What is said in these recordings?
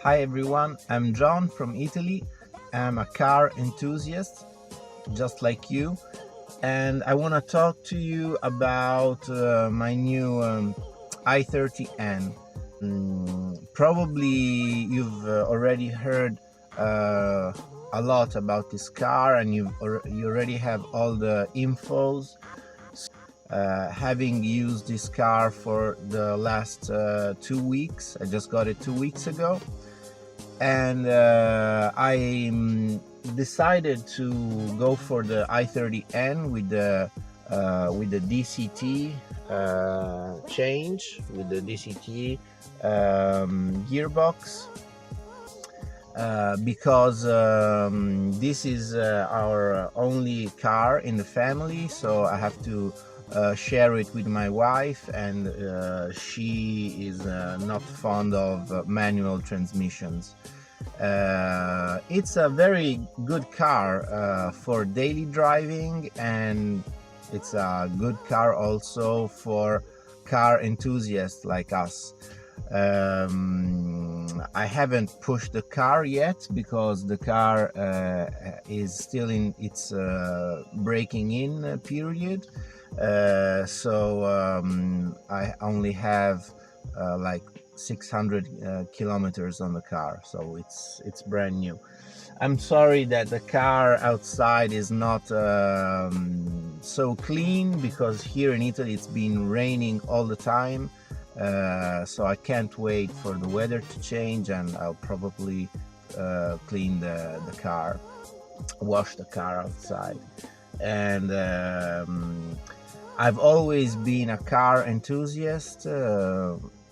Hi everyone, I'm John from Italy. I'm a car enthusiast, just like you, and I want to talk to you about my new I30 N. Probably you've already heard uh, a lot about this car, and you already have all the infos. Having used this car for the last 2 weeks, I just got it 2 weeks ago, and I decided to go for the I30 N with the DCT change, with the DCT gearbox, because this is our only car in the family, so I have to share it with my wife, and she is not fond of manual transmissions. It's a very good car for daily driving, and it's a good car also for car enthusiasts like us. I haven't pushed the car yet because the car is still in its breaking in period, so I only have like 600 kilometers on the car, so it's brand new. I'm sorry that the car outside is not so clean, because here in Italy it's been raining all the time, so I can't wait for the weather to change, and I'll probably clean the car, wash the car outside. And I've always been a car enthusiast.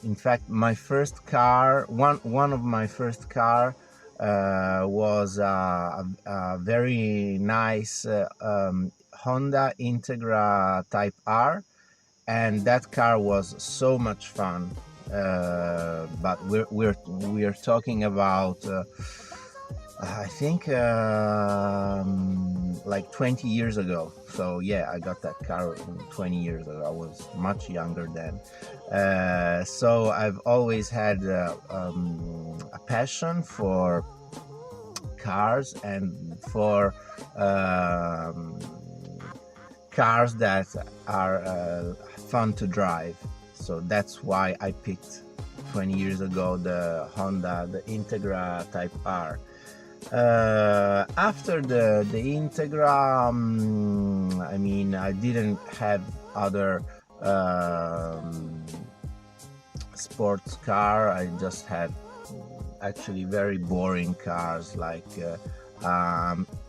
In fact, my first car, one of my first car was a very nice Honda Integra Type R, and that car was so much fun. But we're talking about I think like 20 years ago. So yeah, I got that car 20 years ago. I was much younger then. So I've always had a passion for cars and for cars that are fun to drive. So that's why I picked 20 years ago the Honda, the Integra Type R. After the Integra, I mean, I didn't have other sports car. I just had actually very boring cars, like a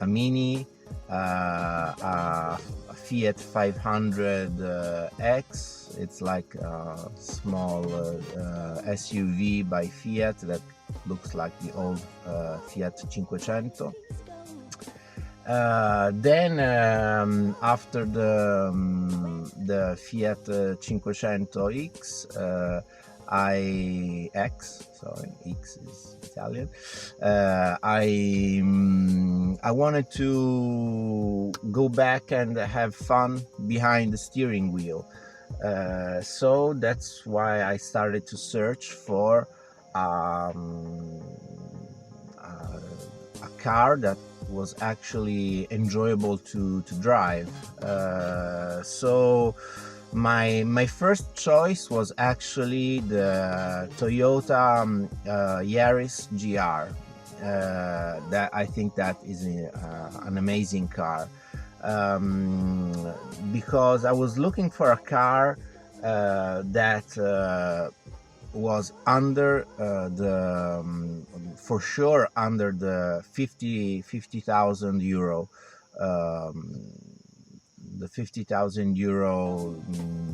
Mini, a Fiat 500X. It's like a small SUV by Fiat that looks like the old Fiat 500. Then after the Fiat 500X, X is Italian. I wanted to go back and have fun behind the steering wheel. So that's why I started to search for a car that was actually enjoyable to drive. So my first choice was actually the Toyota Yaris GR. That I think that is an amazing car, because I was looking for a car that was under for sure under the 50,000 euro, the 50,000 euro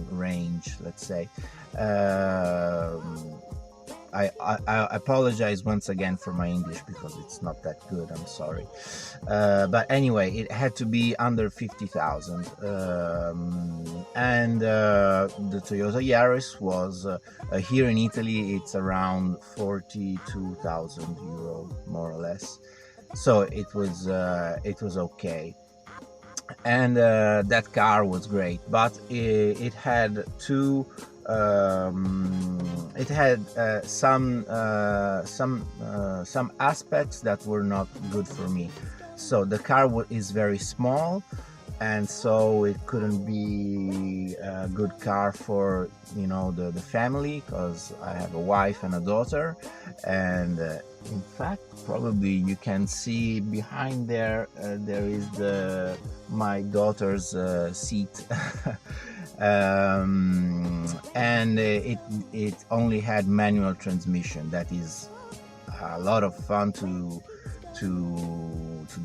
range, let's say. I apologize once again for my English because it's not that good, I'm sorry. But anyway, it had to be under 50,000. And the Toyota Yaris was, here in Italy, it's around 42,000 euro, more or less. So it was okay. And that car was great, but it had two it had some aspects that were not good for me. So the car is very small, and so it couldn't be a good car for, you know, the family, because I have a wife and a daughter. And in fact, probably you can see behind there, there is my daughter's seat. And it only had manual transmission. That is a lot of fun to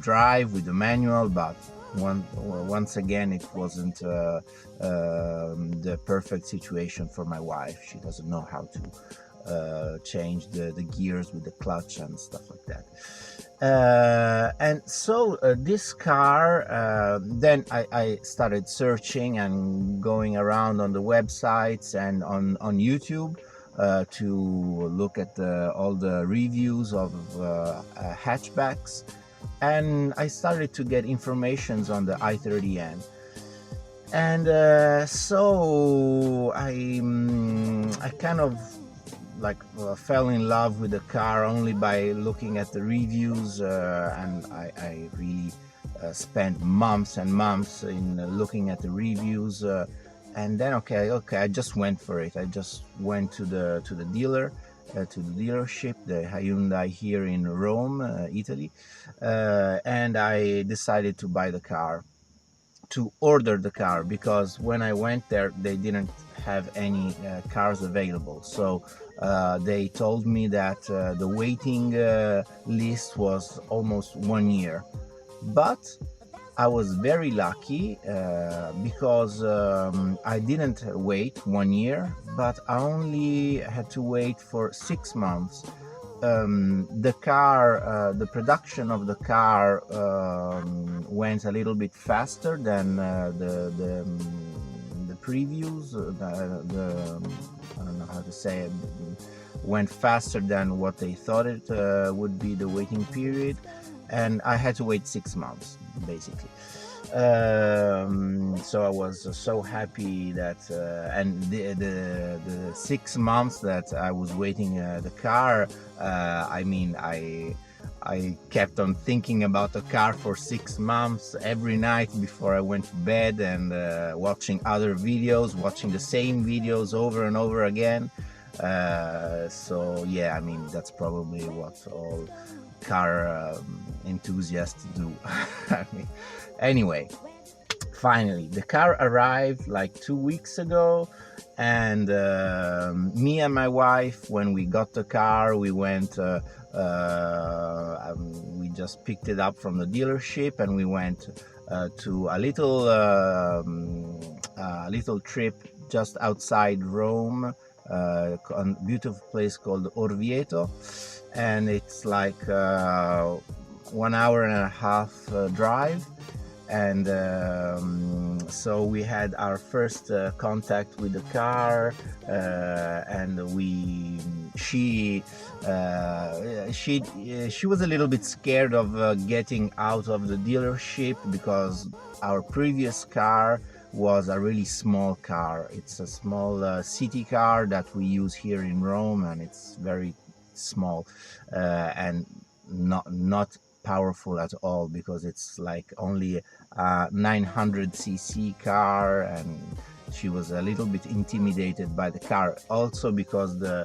drive with the manual, but once again, it wasn't the perfect situation for my wife. She doesn't know how to change the gears with the clutch and stuff like that. And so this car, then I started searching and going around on the websites and on YouTube to look at all the reviews of hatchbacks, and I started to get informations on the I30 N. And so I kind of like fell in love with the car only by looking at the reviews, and I really spent months and months in looking at the reviews, and then okay, I just went for it. I just went to the dealer, to the dealership, the Hyundai here in Rome, Italy, and I decided to buy the car, to order the car, because when I went there they didn't have any cars available. So they told me that the waiting list was almost 1 year. But I was very lucky because I didn't wait 1 year, but I only had to wait for 6 months. The car, the production of the car went a little bit faster than the previews. I don't know how to say it. Went faster than what they thought it would be the waiting period, and I had to wait 6 months basically. So I was so happy that and the 6 months that I was waiting the car, I mean, I kept on thinking about the car for 6 months every night before I went to bed, and watching other videos, watching the same videos over and over again. So yeah, I mean, that's probably what all car enthusiasts do. I mean, anyway, finally the car arrived like 2 weeks ago, and me and my wife, when we got the car, we went we just picked it up from the dealership, and we went to a little trip just outside Rome, a beautiful place called Orvieto, and it's like 1 hour and a half drive. And so we had our first contact with the car, and she was a little bit scared of getting out of the dealership, because our previous car was a really small car. It's a small city car that we use here in Rome, and it's very small and not powerful at all, because it's like only a 900cc car, and she was a little bit intimidated by the car. Also because the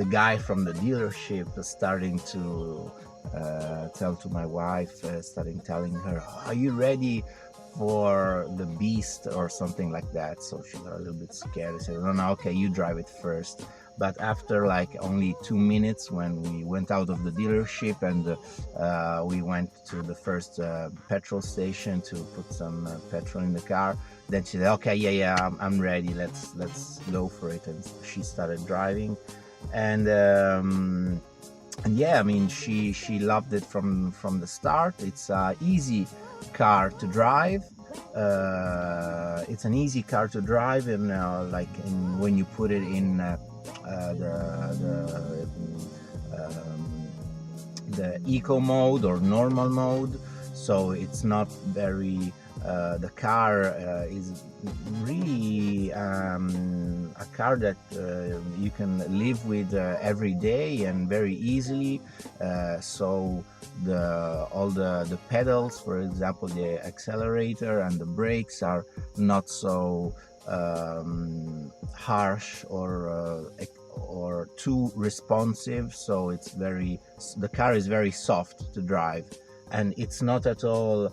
guy from the dealership was starting to tell to my wife, starting telling her, "Are you ready for the beast?" or something like that. So she got a little bit scared. I said, "No, okay, you drive it first." But after like only 2 minutes, when we went out of the dealership and we went to the first petrol station to put some petrol in the car, then she said, "Okay, yeah, I'm ready. Let's go for it." And she started driving, and yeah, I mean, she loved it from the start. It's an easy car to drive. It's an easy car to drive, and when you put it in the eco mode or normal mode, so it's not very The car is really a car that you can live with every day and very easily. So all the pedals, for example, the accelerator and the brakes are not so harsh or too responsive. So the car is very soft to drive, and it's not at all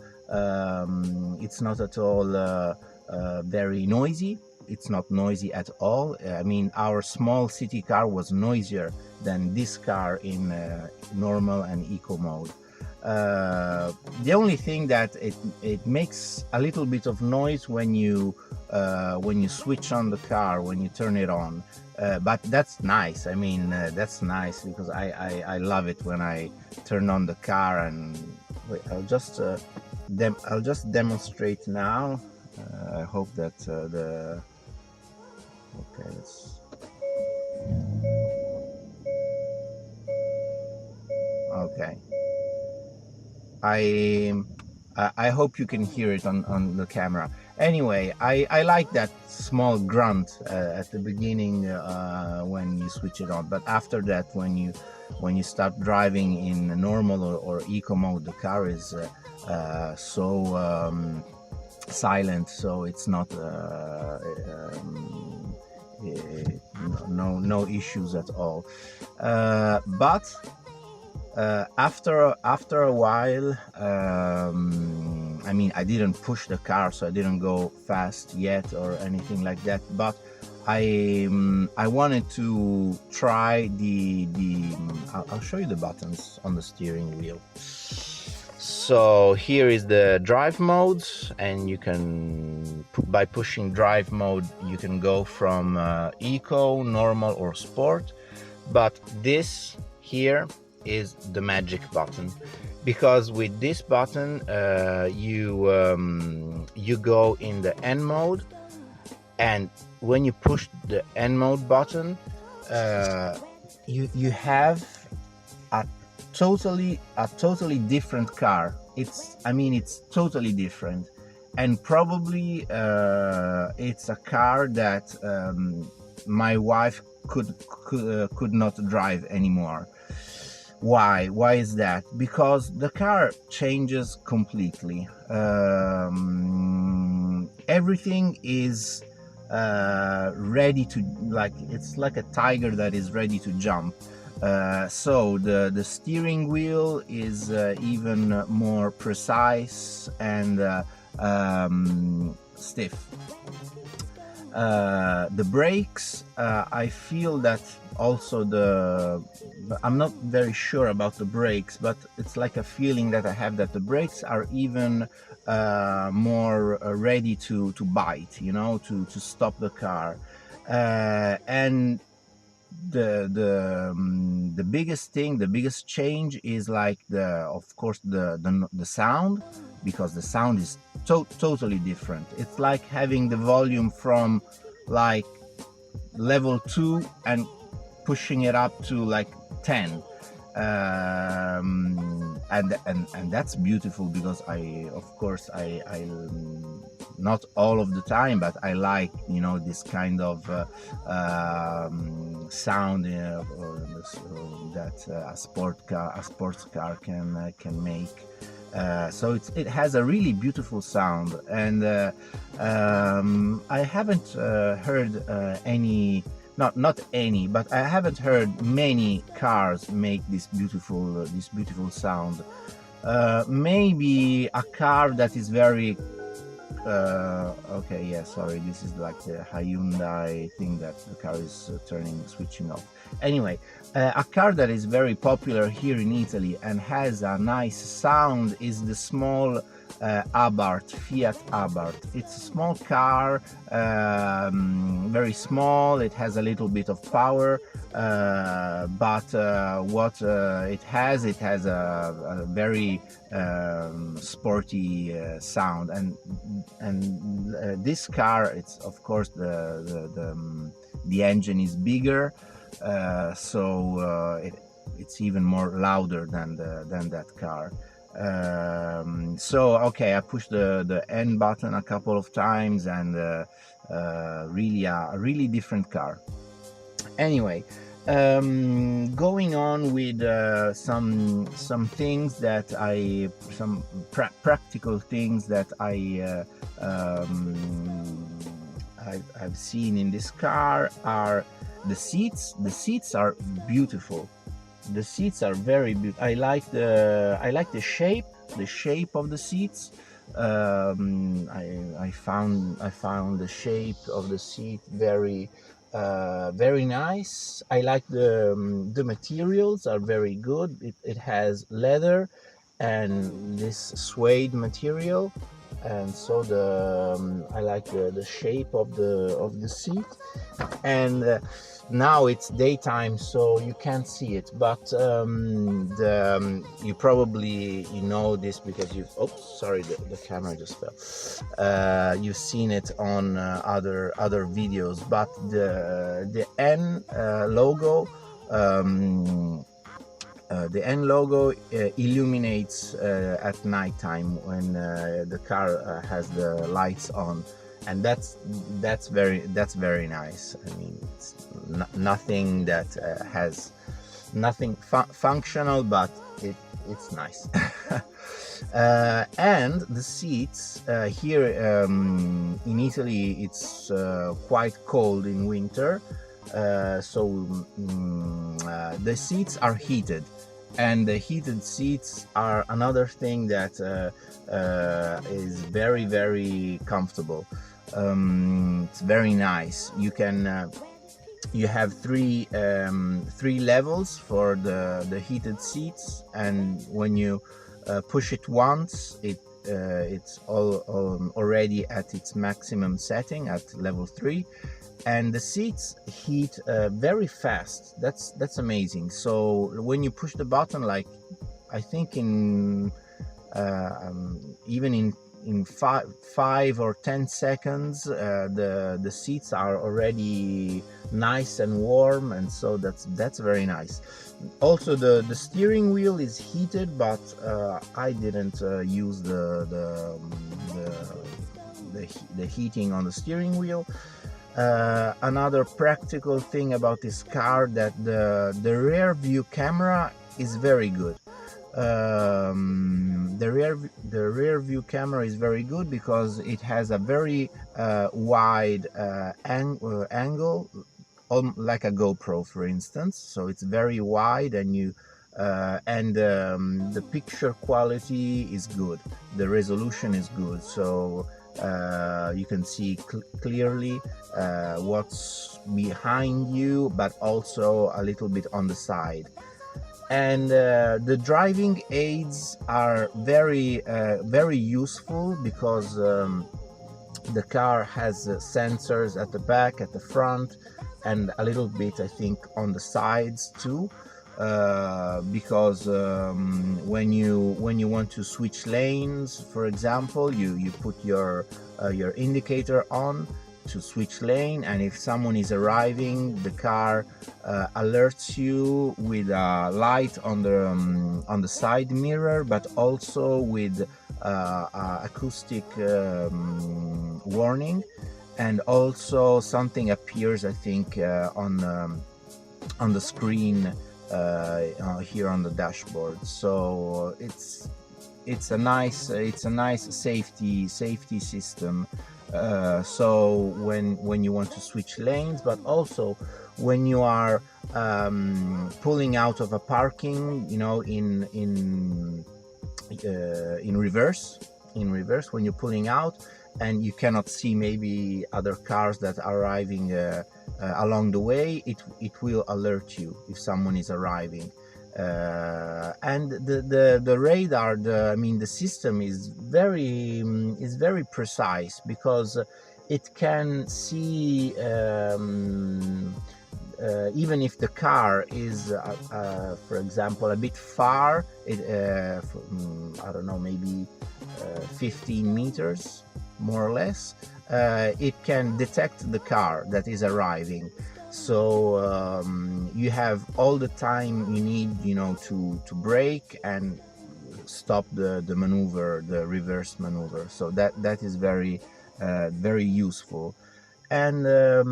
very noisy. It's not noisy at all. I mean, our small city car was noisier than this car in normal and eco mode. The only thing that it makes a little bit of noise when you switch on the car, when you turn it on, but that's nice. I mean, that's nice because I love it when I turn on the car. And wait, I'll just demonstrate now. I hope that okay, okay. I hope you can hear it on the camera. Anyway, I like that small grunt at the beginning when you switch it on, but after that, when you start driving in normal or eco mode, the car is so silent, so it's not no issues at all. But after a while, I mean, I didn't push the car, so I didn't go fast yet or anything like that, but I wanted to try I'll show you the buttons on the steering wheel. So here is the drive mode, and you can, by pushing drive mode, you can go from eco, normal or sport. But this here is the magic button, because with this button you go in the N mode, and when you push the N mode button, you have a totally different car. It's totally different, and probably it's a car that my wife could not drive anymore. Why is that? Because the car changes completely. Everything is ready to, it's like a tiger that is ready to jump. So the steering wheel is even more precise and stiff. The brakes, I feel that also I'm not very sure about the brakes, but it's like a feeling that I have that the brakes are even more ready to bite, to stop the car. And the biggest change is of course the sound, because the sound is totally different. It's like having the volume from level 2 and pushing it up to 10, and that's beautiful, because I not all of the time, but I like this kind of sound that a sports car can make. So it has a really beautiful sound, and I haven't heard any, not any, but I haven't heard many cars make this beautiful sound. Maybe a car that is very okay, yeah, sorry, this is like the Hyundai thing that the car is switching off. Anyway, a car that is very popular here in Italy and has a nice sound is the small Abarth, Fiat Abarth. It's a small car, very small. It has a little bit of power, but what it has a very sporty sound, and this car, it's of course the engine is bigger, so it's even more louder than that car. So okay, I pushed the N button a couple of times, and really a really different car. Anyway, going on with some things that some practical things that I've seen in this car are the seats. The seats are beautiful. The seats are very beautiful. I like the shape of the seats. I found the shape of the seat very nice. I like the materials are very good. It has leather and this suede material, and so I like the shape of the seat. And now it's daytime, so you can't see it, but you probably know this because oops, sorry, the camera just fell. You've seen it on other videos, but the N logo, illuminates at nighttime when the car has the lights on, and that's very nice. I mean, it's nothing that has nothing functional, but it's nice. And the seats here in Italy, it's quite cold in winter, so the seats are heated, and the heated seats are another thing that is very comfortable. It's very nice. You have three levels for the heated seats, and when you push it once, it's already at its maximum setting at level 3, and the seats heat very fast. That's amazing. So when you push the button, like I think in even in 5 or 10 seconds, the seats are already nice and warm, and so that's very nice. Also, the steering wheel is heated, but I didn't use the heating on the steering wheel. Another practical thing about this car, that the rear view camera is very good. The rear view camera is very good because it has a very wide angle, like a GoPro, for instance. So it's very wide, and the picture quality is good. The resolution is good, so you can see clearly what's behind you, but also a little bit on the side. And the driving aids are very useful, because the car has sensors at the back, at the front, and a little bit, I think, on the sides too, because when you want to switch lanes, for example, you put your indicator on to switch lane, and if someone is arriving, the car alerts you with a light on the side mirror, but also with acoustic warning, and also something appears, I think, on the screen here on the dashboard. So it's a nice safety system. So when you want to switch lanes, but also when you are pulling out of a parking, in reverse, when you're pulling out and you cannot see maybe other cars that are arriving along the way, it will alert you if someone is arriving. And the radar, the system is very precise, because it can see even if the car is for example a bit far, I don't know, maybe 15 meters more or less, it can detect the car that is arriving. So you have all the time you need, to brake and stop the maneuver, the reverse maneuver. So that is very useful. And the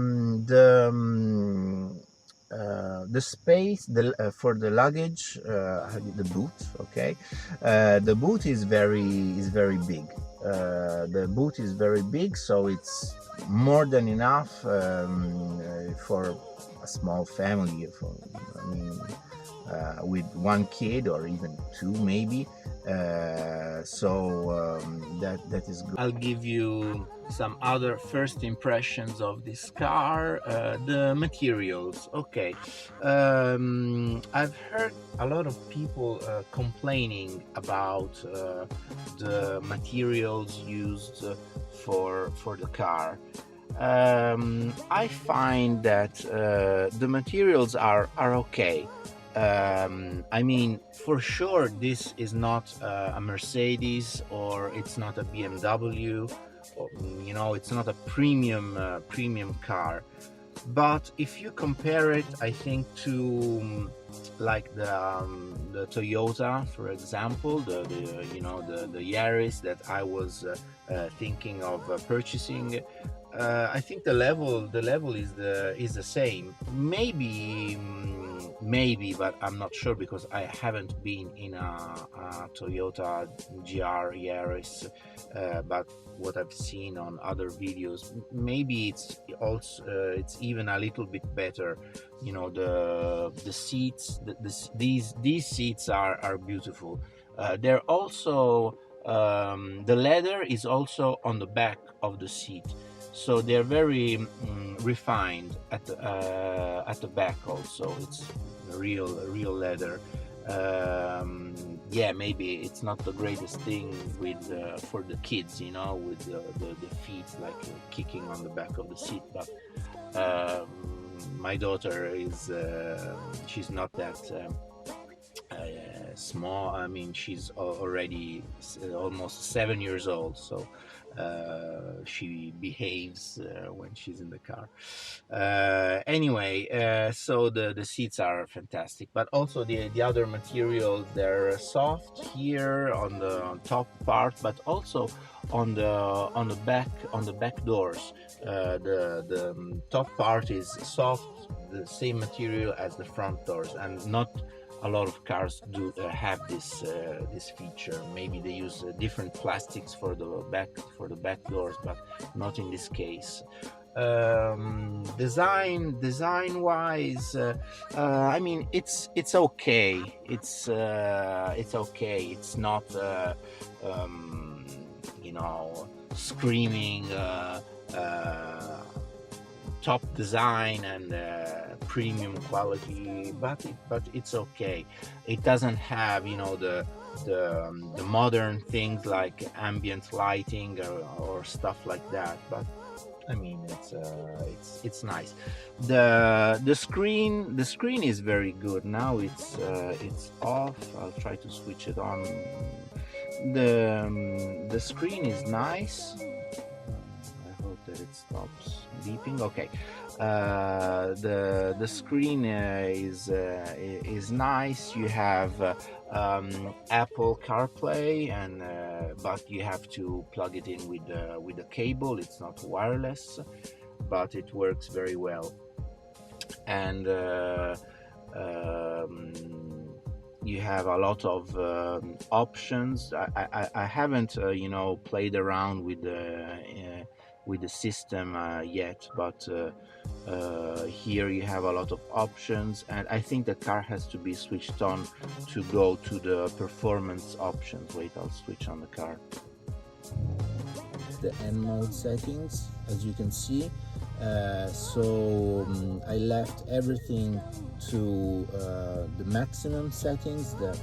space for the luggage, the boot, okay, the boot is very big. The boot is very big, so it's more than enough for a small family. I mean, with one kid or even two maybe. That is good. I'll give you some other first impressions of this car. The materials, okay. I've heard a lot of people complaining about the materials used for the car. I find that the materials are okay. I mean, for sure, this is not a Mercedes, or it's not a BMW, or, you know, it's not a premium car. But if you compare it, I think, to like the Toyota, for example, the Yaris that I was thinking of purchasing. I think the level is the same. Maybe, but I'm not sure because I haven't been in a Toyota GR Yaris. But what I've seen on other videos, maybe it's also it's even a little bit better. You know, the seats, these seats are beautiful. They're also the leather is also on the back of the seat. So they're very refined at the back also. It's real leather. Yeah, maybe it's not the greatest thing with for the kids, you know, with the feet like kicking on the back of the seat. But my daughter is she's not that small. I mean, she's already almost 7 years old, so she behaves when she's in the car. Anyway, so the seats are fantastic, but also the other materials, they're soft here on the top part, but also on the back doors. The top part is soft, the same material as the front doors, and not a lot of cars do have this feature. Maybe they use different plastics for the back doors, but not in this case. Design wise, I mean, it's okay. It's okay. It's not you know, screaming top design and premium quality, but it's okay. It doesn't have, you know, the modern things like ambient lighting or stuff like that, but I mean, it's nice. The screen is very good. Now it's off. I'll try to switch it on. The screen is nice. I hope that it stops beeping. Okay. The screen is nice. You have Apple CarPlay, and but you have to plug it in with a cable. It's not wireless, but it works very well. And you have a lot of options. I haven't you know, played around with the system yet, but here you have a lot of options, and I think the car has to be switched on to go to the performance options. Wait, I'll switch on the car. The N mode settings, as you can see. I left everything to the maximum settings: the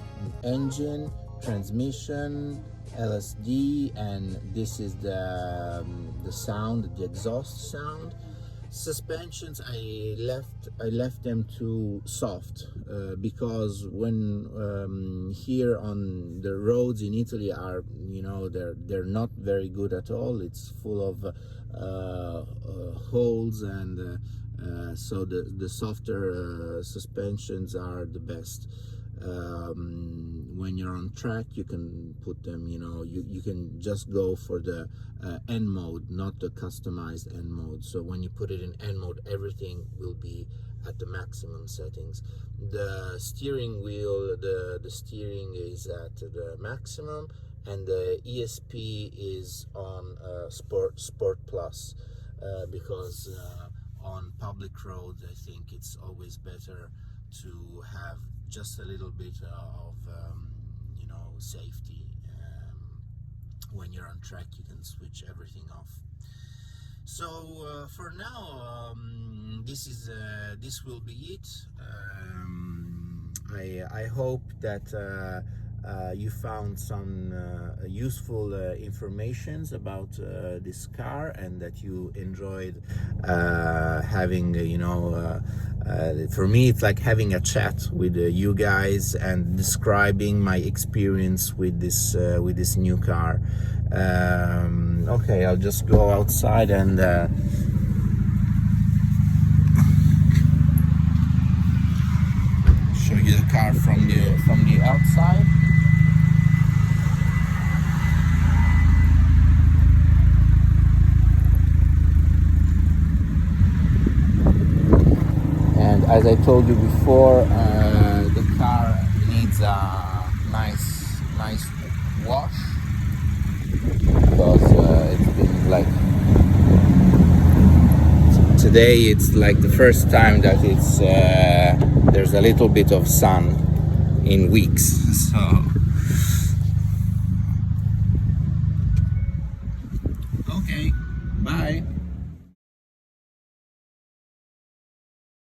engine, transmission, LSD, and this is the sound, the exhaust sound. Suspensions, I left them to soft because when here on the roads in Italy are, you know, they're not very good at all. It's full of holes, and so the softer suspensions are the best. when you're on track, you can put them, you can just go for the N mode, not the customized N mode. So when you put it in N mode, everything will be at the maximum settings. The steering wheel, the steering is at the maximum, and the ESP is on Sport Plus, because on public roads, I think it's always better to have just a little bit of safety. When you're on track, you can switch everything off. So for now, this will be it. I hope that you found some useful informations about this car, and that you enjoyed having, for me it's like having a chat with you guys and describing my experience with this new car. Okay, I'll just go outside and show you the car from the outside. And as I told you before, the car needs a nice wash, because it's been like, today it's like the first time that it's there's a little bit of sun in weeks. So okay, bye.